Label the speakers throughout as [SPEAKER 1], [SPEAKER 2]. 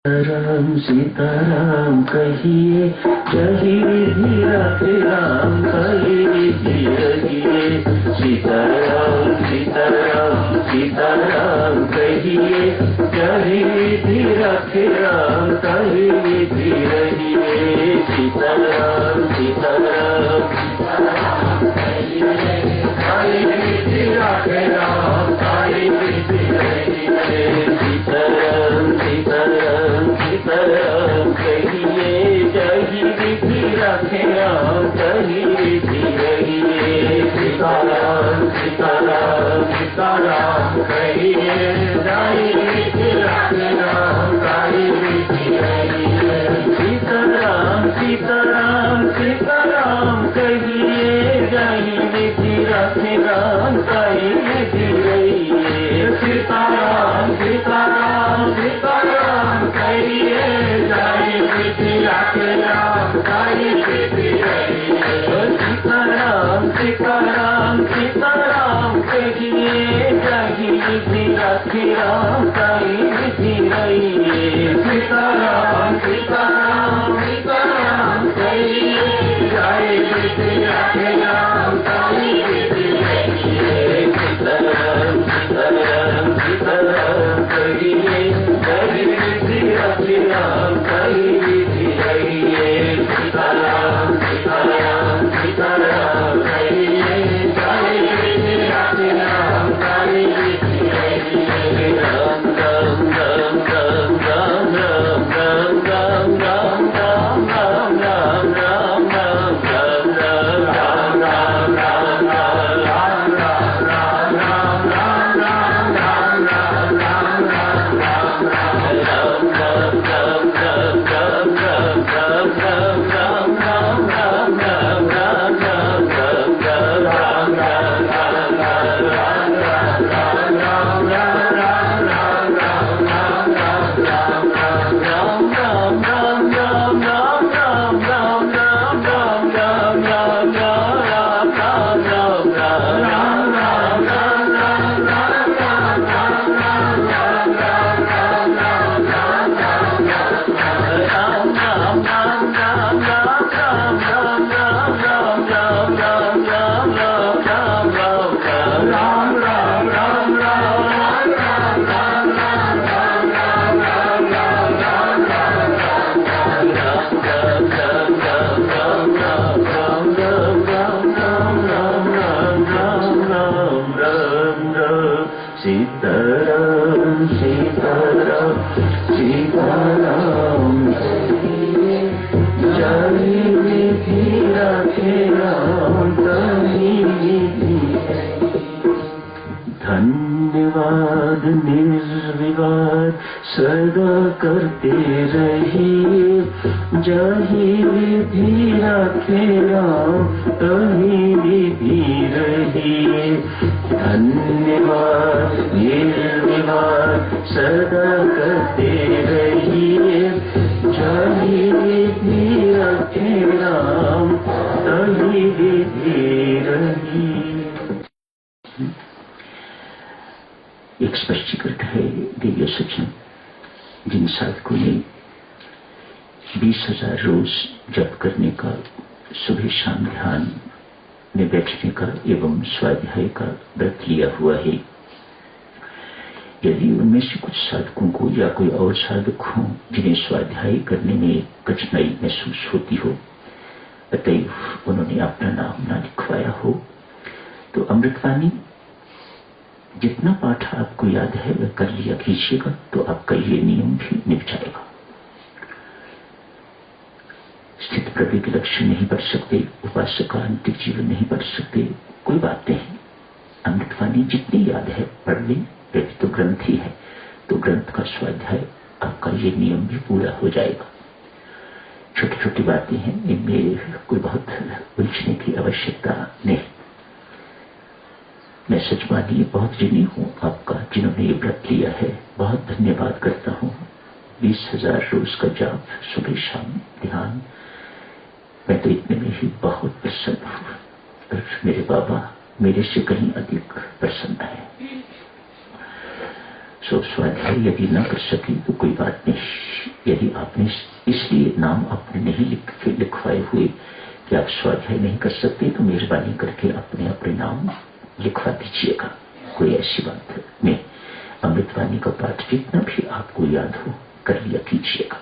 [SPEAKER 1] राम सीताराम कहिए, कहिए धीरा राम कहिए धीरे, सीताराम सीताराम सीताराम कहिए, कहिए धीरा राम कहिए धीरे, सीताराम सीताराम सीताराम कहिए, कहिए धीरा राम कहिए धीरे, सीताराम सीताराम सीताराम कहिए, जही धीरा राम कहिए धीरे, सीताराम सीताराम सीताराम कहिए, जही धीरा राम कहिए धीरे, सीताराम सीताराम सीताराम कहिए, जही धीरा राम कहिए धीरे, सीताराम सीताराम सीताराम कहिए, जय धीरा राम कहिए धीरे, सीताराम सीताराम सीताराम कहिए, जय धीरा राम कहिए धीरे, सीताराम सीताराम सीताराम कहिए, जय धीरा राम कहिए धीरे, सीताराम सीताराम सीताराम कहिए, जय धीरा राम कहिए धीरे, सीताराम सीताराम सीताराम कहिए, जय धीरा राम कहिए धीरे, राम राम राम राम राम राम राम राम राम राम राम राम राम राम राम राम राम राम सीताराम सीताराम सीताराम कहिए, जय धीरा राम कहिए धीरे, धन्यवाद निर्विवाद सदा करते रहिए, जही धीरा राम कहिए धीरे, धन्यवाद निर्विवाद सदा करते रहिए, जही धीरा राम कहिए धीरे। एक स्पष्टीकरण है दिव्य सचिन, जिन साधकों ने 20,000 रोज जप करने का, सुबह शाम ध्यान में बैठने का एवं स्वाध्याय का व्रत लिया हुआ है, यदि उनमें से कुछ साधकों को या कोई और साधक हो जिन्हें स्वाध्याय करने में कठिनाई महसूस होती हो, अतएव उन्होंने अपना नाम ना लिखवाया हो, तो अमृतवाणी जितना पाठ आपको याद है वह कर लिया कीजिएगा, तो आपका ये नियम भी निभ जाएगा। स्थित प्रज्ञ के लक्ष्य नहीं बढ़ सकते, उपासक का अंतिम जीवन नहीं बढ़ सकते, कोई बात नहीं। अमृतवाणी जितनी याद है पढ़ लें, यदि तो ग्रंथ ही है तो ग्रंथ का स्वाध्याय आपका ये नियम भी पूरा हो जाएगा। छोटी छोटी बातें हैं, इनमें कोई बहुत उलझने की आवश्यकता नहीं। मैं सच मानिए बहुत ऋणी हूँ आपका, जिन्होंने ये व्रत लिया है, बहुत धन्यवाद करता हूँ। 20,000 रोज का जाप, सुबह शाम ध्यान, मैं तो इतने में ही बहुत प्रसन्न हूँ, और मेरे बाबा मेरे से कहीं अधिक प्रसन्न है। स्वाध्याय यदि न कर सके तो कोई बात नहीं, यदि आपने इसलिए नाम आपने नहीं लिखवाए हुए कि आप स्वाध्याय नहीं कर सकते, तो मेहरबानी करके अपने अपने नाम लिखवा दीजिएगा। कोई ऐसी बात नहीं। अमृतवाणी का पाठ जितना भी आपको याद हो कर लिया कीजिएगा।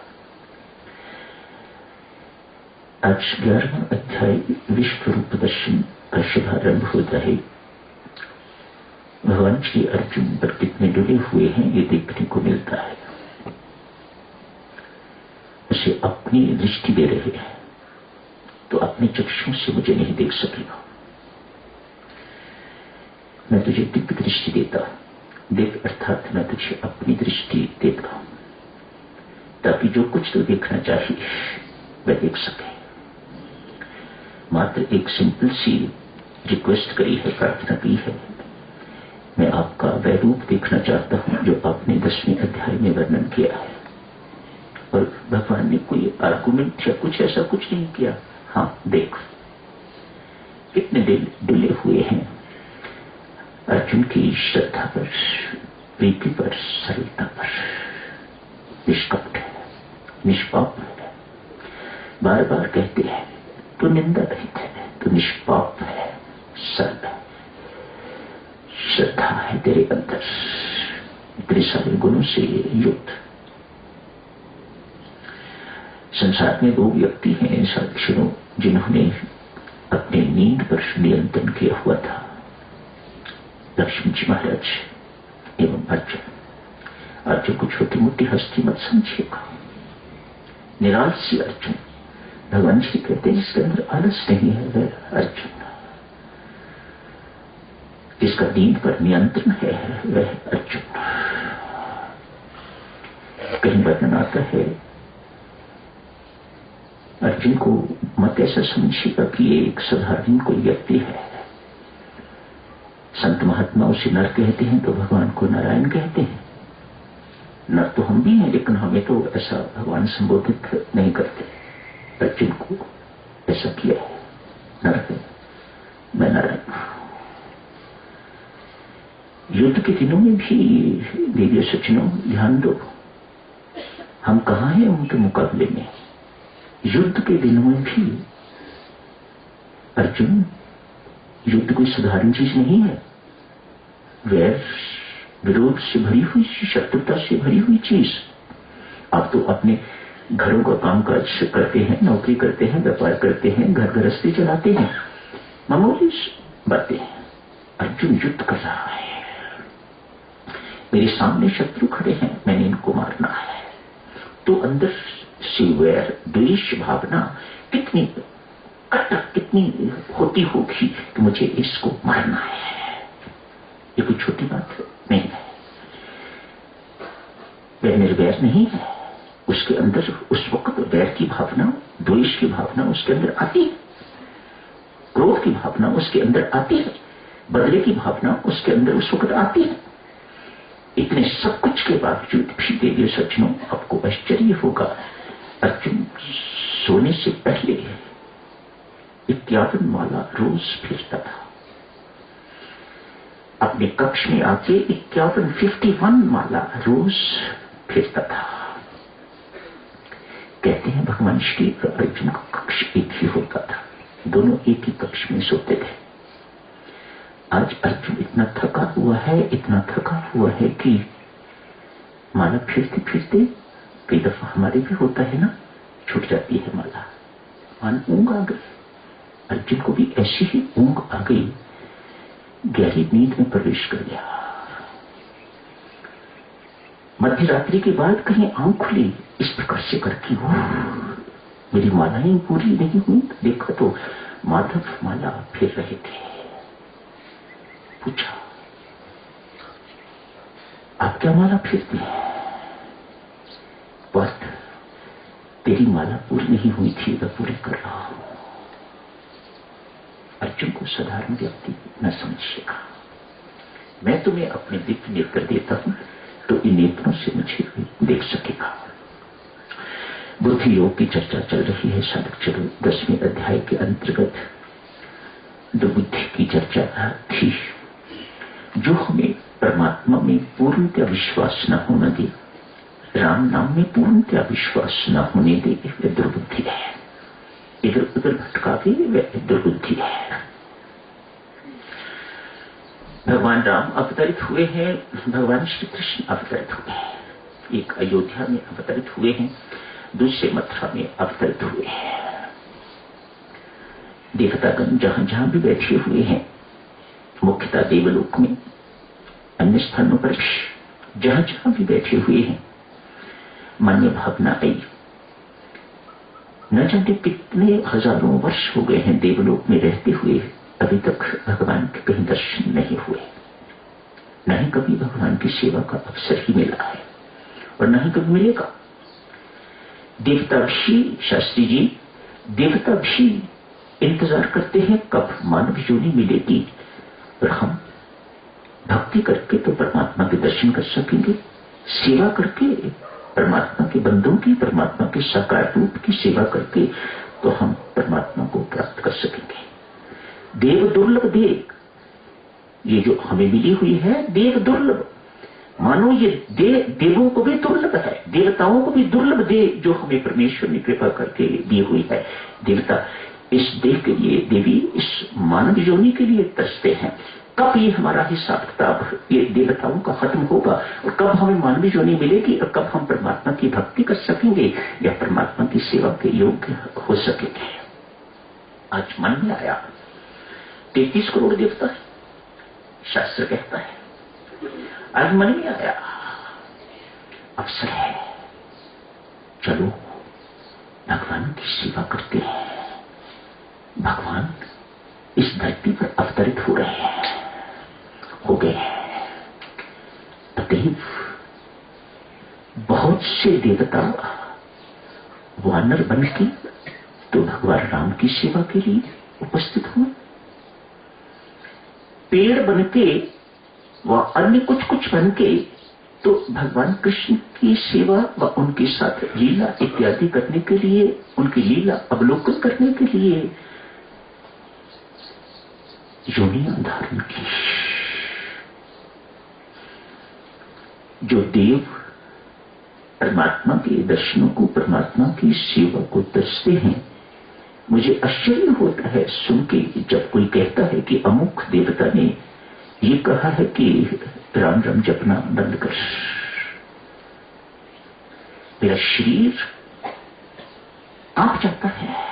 [SPEAKER 1] आज 11वां अध्याय विश्व रूप दर्शन का शुभारंभ होता है। भगवान श्री अर्जुन पर कितने डुले हुए हैं ये देखने को मिलता है। उसे अपनी दृष्टि दे रहे हैं, तो अपने चक्षुओं से मुझे नहीं देख सकेगा। मैं तुझे दिव्य दृष्टि देता हूं। दिव्य अर्थात मैं तुझे अपनी दृष्टि देता हूं, ताकि जो कुछ तो देखना चाहिए वह देख सके। मात्र एक सिंपल सी रिक्वेस्ट करी है, प्रार्थना की है। मैं आपका वह रूप देखना चाहता हूं जो आपने 10वें अध्याय में वर्णन किया है। और भगवान ने कोई आर्गुमेंट या कुछ ऐसा कुछ नहीं किया। हाँ, देख कितने डुले हुए हैं अर्जुन की श्रद्धा पर, प्रीति पर, सरलता पर। निष्कपट है, निष्पाप है। बार बार कहते हैं तो निंदा रहित है, तो निष्पाप है, सरल है। श्रद्धा है तेरे अंदर, तेरे सारे गुणों से युक्त। संसार में 2 व्यक्ति हैं साक्षियों जिन्होंने अपने नींद पर नियंत्रण किया हुआ था, लक्ष्मण जी महाराज एवं अर्जुन। अर्जुन को छोटी मोटी हस्ती मत समझिएगा। निरालसी अर्जुन, भगवान जी कहते हैं जिसके अंदर आलस नहीं है वह अर्जुन। जिसका नींद पर नियंत्रण है वह अर्जुन। कहीं वर्णन आता है अर्जुन को मत ऐसा समझिएगा कि ये एक साधारण कोई व्यक्ति है। संत महात्मा उसे नर कहते हैं तो भगवान को नारायण कहते हैं। नर तो हम भी हैं, लेकिन हमें तो ऐसा भगवान संबोधित नहीं करते। अर्जुन को ऐसा किया है, नर है, मैं नारायण। युद्ध के दिनों में भी देवी सज्जनों ध्यान दो, हम कहां हैं उनके मुकाबले में। युद्ध के दिनों में भी अर्जुन, युद्ध कोई साधारण चीज नहीं है। वैर विरोध से भरी हुई, शत्रुता से भरी हुई चीज। आप तो अपने घरों का कामकाज करते हैं, नौकरी करते हैं, व्यापार करते हैं, घर गृहस्थी चलाते हैं, मामूली बातें। अर्जुन युद्ध कर रहा है, मेरे सामने शत्रु खड़े हैं, मैंने इनको मारना है। तो अंदर से वैर द्वेष भावना कितनी कटक, कितनी होती होगी कि मुझे इसको मारना है। ये कोई छोटी बात नहीं है। वह निर्वैर नहीं है, उसके अंदर उस वक्त वैर की भावना, द्वेष की भावना उसके अंदर आती है, क्रोध की भावना उसके अंदर आती है, बदले की भावना उसके अंदर उस वक्त आती है। इतने सब कुछ के बावजूद भी देवी सज्जनों आपको आश्चर्य होगा, अर्जुन सोने से पहले 51 माला रोज फिरता था। अपने कक्ष में आके 51 माला रोज फिरता था। कहते हैं भगवान श्री अर्जुन का कक्ष एक ही होता था, दोनों एक ही कक्ष में सोते थे। आज अर्जुन इतना थका हुआ है, इतना थका हुआ है कि माला फिरते फिरते कई दफा हमारे भी होता है ना, छूट जाती है माला, मान ऊंघ आ गई। अर्जुन को भी ऐसी ही ऊंघ आ गई, गहरी नींद में प्रवेश कर गया। मध्य रात्रि के बाद कहीं आंख खुली, इस प्रकार से करके वो मेरी मालाएं पूरी नहीं हुई। देखा तो माधव माला फिर रहे थे। पूछा, आप क्या माला फिरती है? पर तेरी माला पूरी नहीं हुई थी, वह पूरी कर रहा हूं। अर्जुन को साधारण व्यक्ति न समझिएगा। मैं तुम्हें अपने दिव्य नेत्र देता हूं, तो इन नेत्रों से मुझे देख सकेगा। बुद्धि योग की चर्चा चल रही है साधक। चलो 10वें अध्याय के अंतर्गत जो बुद्धि की चर्चा थी, जो हमें परमात्मा में पूर्णतः विश्वास न होने दी, राम नाम में पूर्णतया विश्वास न होने दे वह दुर्बुद्धि है, इधर उधर भटकावे वह दुर्बुद्धि है। भगवान राम अवतरित हुए हैं, भगवान श्री कृष्ण अवतरित हुए हैं। एक अयोध्या में अवतरित हुए हैं, दूसरे मथुरा में अवतरित हुए हैं। देवतागण जहां जहां भी बैठे हुए हैं, मुख्यतः देवलोक में, अन्य स्थानों पर जहां जहां भी बैठे हुए हैं, मान्य भावना आई। न जाने कितने हजारों वर्ष हो गए हैं देवलोक में रहते हुए, अभी तक भगवान के कहीं दर्शन नहीं हुए, न ही कभी भगवान की सेवा का अवसर ही मिला है और न ही कभी मिलेगा। देवता भी, शास्त्री जी, देवता भी इंतजार करते हैं कब मानव योनि मिलेगी और हम भक्ति करके तो परमात्मा के दर्शन कर सकेंगे, सेवा करके परमात्मा के बंदों की, परमात्मा के साकार रूप की सेवा करके तो हम परमात्मा को प्राप्त कर सकेंगे। देव दुर्लभ देव, ये जो हमें मिली हुई है देव दुर्लभ, मानो ये देवों को भी दुर्लभ है, देवताओं को भी दुर्लभ दे जो हमें परमेश्वर ने कृपा करके दी हुई है। देवता इस देव के लिए, देवी इस मानव योनि के लिए तरसते हैं। कब ये हमारा हिसाब किताब ये देवताओं का खत्म होगा और कब हमें मानव योनि मिलेगी और कब हम परमात्मा की भक्ति कर सकेंगे या परमात्मा की सेवा के योग्य हो सकेंगे। आज मन में आया 33 करोड़ देवता है, शास्त्र कहता है। आज मन में आया अवसर है, चलो भगवान की सेवा करते हैं। भगवान इस धरती पर अवतरित हो रहे हैं, हो गए हैं। अतएव बहुत से देवता वानर बन के तो भगवान राम की सेवा के लिए उपस्थित हुए, पेड़ बन के व अन्य कुछ कुछ बन के तो भगवान कृष्ण की सेवा व उनके साथ लीला इत्यादि करने के लिए, उनकी लीला अवलोकन करने के लिए योनियां धारण की। जो देव परमात्मा के दर्शनों को, परमात्मा की सेवा को तरसते हैं, मुझे आश्चर्य होता है सुन के जब कोई कहता है कि अमुक देवता ने ये कहा है कि राम राम जपना बंद कर। मेरा शरीर कांप जाता है।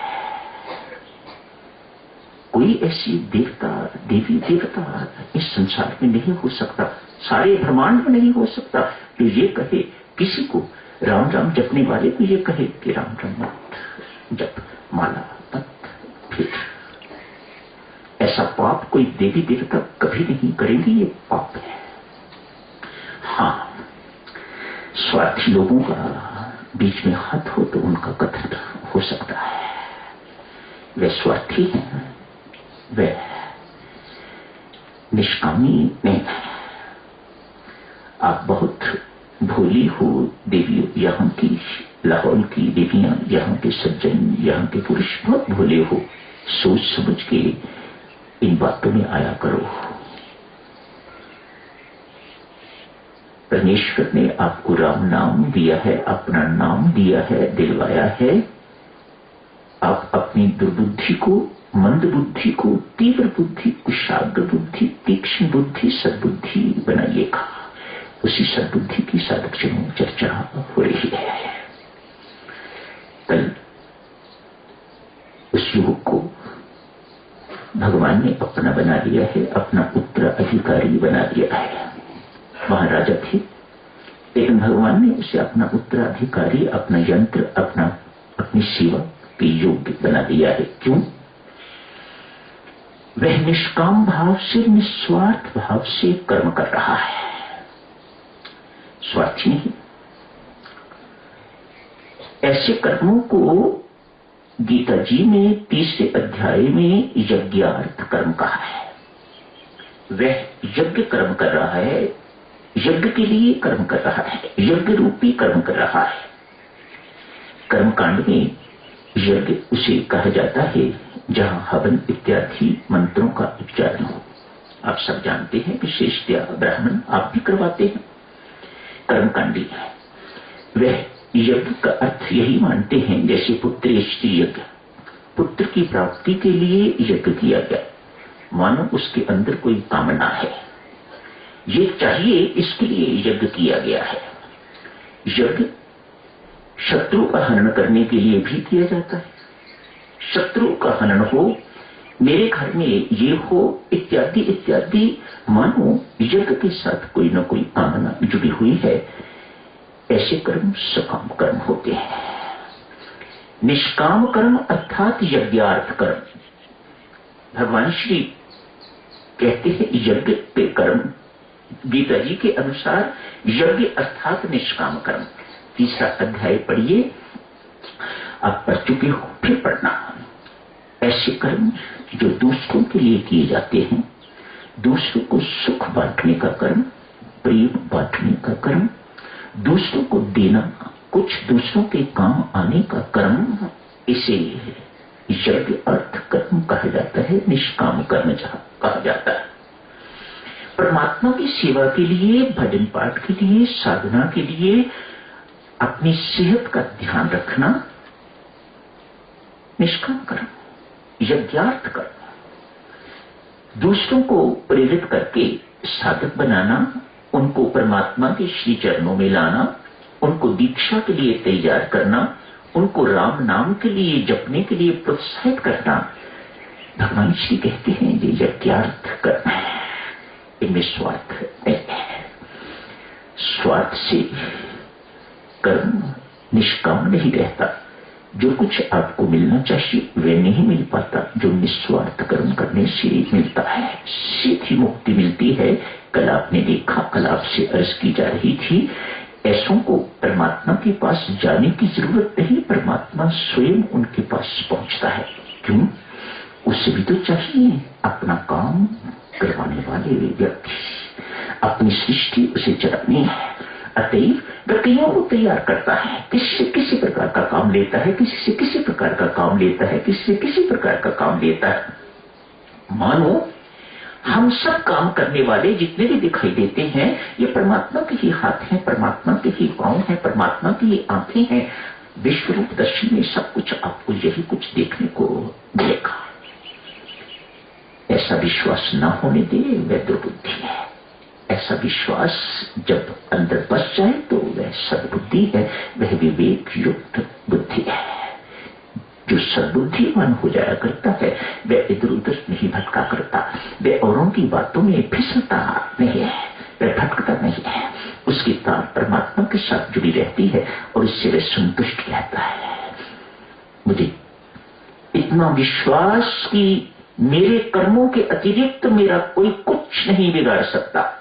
[SPEAKER 1] कोई ऐसी देवता, देवी देवता इस संसार में नहीं हो सकता, सारे ब्रह्मांड में नहीं हो सकता जो ये कहे किसी को, राम राम जपने वाले को ये कहे कि राम राम मत जप, माला मत फिर। ऐसा पाप कोई देवी देवता कभी नहीं करेंगे, ये पाप है। हाँ, स्वार्थी लोगों का बीच में हाथ हो तो उनका कथन हो सकता है, वे स्वार्थी हैं, वे निष्कामी नहीं है। आप बहुत भोली हो देवियों, यहाँ की लाहौल की देवियां, यहाँ के सज्जन, यहाँ के पुरुष बहुत भोले हो, सोच समझ के इन बातों में आया करो। परमेश्वर ने आपको राम नाम दिया है, अपना नाम दिया है, दिलवाया है। आप अपनी दुर्बुद्धि को, मंद बुद्धि को तीव्र बुद्धि, कुशाग्र बुद्धि, तीक्ष्ण बुद्धि, सद्बुद्धि बनाइएगा। उसी सद्बुद्धि की साधक जनों चर्चा हो रही है। कल उस युवक को भगवान ने अपना बना लिया है, अपना उत्तराधिकारी बना लिया है। वहां राजा थे, लेकिन भगवान ने उसे अपना उत्तराधिकारी, अपना यंत्र, अपनी सेवा के योग्य बना दिया है। क्यों? वह निष्काम भाव से, निस्वार्थ भाव से कर्म कर रहा है, स्वार्थी नहीं। ऐसे कर्मों को गीता जी में 30वें अध्याय में यज्ञार्थ कर्म कहा है। वह यज्ञ कर्म कर रहा है, यज्ञ के लिए कर्म कर रहा है, यज्ञ रूपी कर्म कर रहा है। कर्मकांड में यज्ञ उसे कहा जाता है जहां हवन इत्यादि मंत्रों का उच्चारण हो। आप सब जानते हैं, विशेषतया ब्राह्मण आप भी करवाते हैं, कर्मकांडी है। वह यज्ञ का अर्थ यही मानते हैं जैसे पुत्रेष्टि यज्ञ, पुत्र की प्राप्ति के लिए यज्ञ किया गया, मानो उसके अंदर कोई कामना है, ये चाहिए, इसके लिए यज्ञ किया गया है। यज्ञ शत्रु का हनन करने के लिए भी किया जाता है, शत्रु का हनन हो, मेरे घर में ये हो, इत्यादि इत्यादि, मानो यज्ञ के साथ कोई न कोई कामना जुड़ी हुई है। ऐसे कर्म सकाम कर्म होते हैं। निष्काम कर्म अर्थात यज्ञार्थ कर्म, भगवान श्री कहते हैं यज्ञ पे कर्म, गीता जी के अनुसार यज्ञ अर्थात निष्काम कर्म। 3रा अध्याय पढ़िए, आप पढ़ चुके हो, फिर पढ़ना। ऐसे कर्म जो दूसरों के लिए किए जाते हैं, दूसरों को सुख बांटने का कर्म, प्रेम बांटने का कर्म, दूसरों को देना, कुछ दूसरों के काम आने का कर्म, इसे यज्ञ अर्थ कर्म कहा जाता है, निष्काम कर्म जहां कहा जाता है। परमात्मा की सेवा के लिए, भजन पाठ के लिए, साधना के लिए अपनी सेहत का ध्यान रखना निष्काम कर्म, यज्ञार्थ कर्म। दूसरों को प्रेरित करके साधक बनाना, उनको परमात्मा के श्री चरणों में लाना, उनको दीक्षा के लिए तैयार करना, उनको राम नाम के लिए जपने के लिए प्रोत्साहित करना, भगवान श्री कहते हैं ये यज्ञार्थ कर्म है, इनमें स्वार्थ नहीं है। स्वार्थ से कर्म निष्काम नहीं रहता। जो कुछ आपको मिलना चाहिए वह नहीं मिल पाता, जो निस्वार्थ कर्म करने से मिलता है, सीधी मुक्ति मिलती है। कल आपने देखा, कल आपसे अर्ज की जा रही थी, ऐसों को परमात्मा के पास जाने की जरूरत नहीं, परमात्मा स्वयं उनके पास पहुंचता है। क्यों? उसे भी तो चाहिए अपना काम करवाने वाले व्यक्ति, अपनी सृष्टि उसे चलानी है। अतएव व्यक्तियों को तैयार करता है, किसी से किसी प्रकार का काम लेता है, किसी से किसी प्रकार का काम लेता है, किसी से किसी प्रकार का काम लेता है। मानो हम सब काम करने वाले जितने भी दिखाई देते हैं, ये परमात्मा के ही हाथ हैं, परमात्मा के ही पांव हैं, परमात्मा की ही आंखें हैं। विश्व रूप दर्शन में सब कुछ आपको यही कुछ देखने को मिलेगा। ऐसा विश्वास न होने दे, वह दुर्बुद्धि है। ऐसा विश्वास जब अंदर बस जाए तो वह सद्बुद्धि है, वह विवेक युक्त बुद्धि है। जो सद्बुद्धिमान हो जाया करता है वह इधर उधर नहीं भटका करता, वह औरों की बातों में फिसलता नहीं है, वह भटकता नहीं है। उसकी तार परमात्मा के साथ जुड़ी रहती है और इससे वह संतुष्ट रहता है। मुझे इतना विश्वास कि मेरे कर्मों के अतिरिक्त मेरा कोई कुछ नहीं बिगाड़ सकता।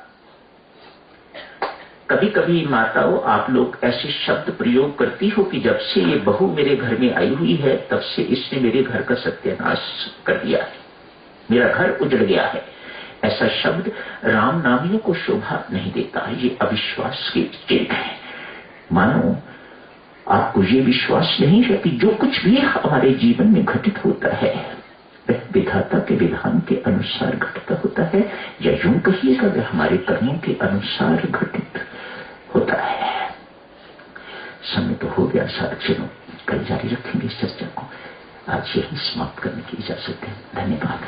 [SPEAKER 1] कभी कभी माताओं, आप लोग ऐसे शब्द प्रयोग करती हो कि जब से ये बहू मेरे घर में आई हुई है तब से इसने मेरे घर का सत्यानाश कर दिया है, मेरा घर उजड़ गया है। ऐसा शब्द राम नामियों को शोभा नहीं देता, ये अविश्वास के चिन्ह है। मानो आपको ये विश्वास नहीं है कि जो कुछ भी हमारे जीवन में घटित होता है वह विधाता के विधान के अनुसार घटता होता है, या यूं कहिएगा वह हमारे कर्मों के अनुसार घटित होता है। समय तो हो गया साथियों, कल जारी रखेंगे इस चर्चा को। आज यही समाप्त करने की इजाजत है। धन्यवाद।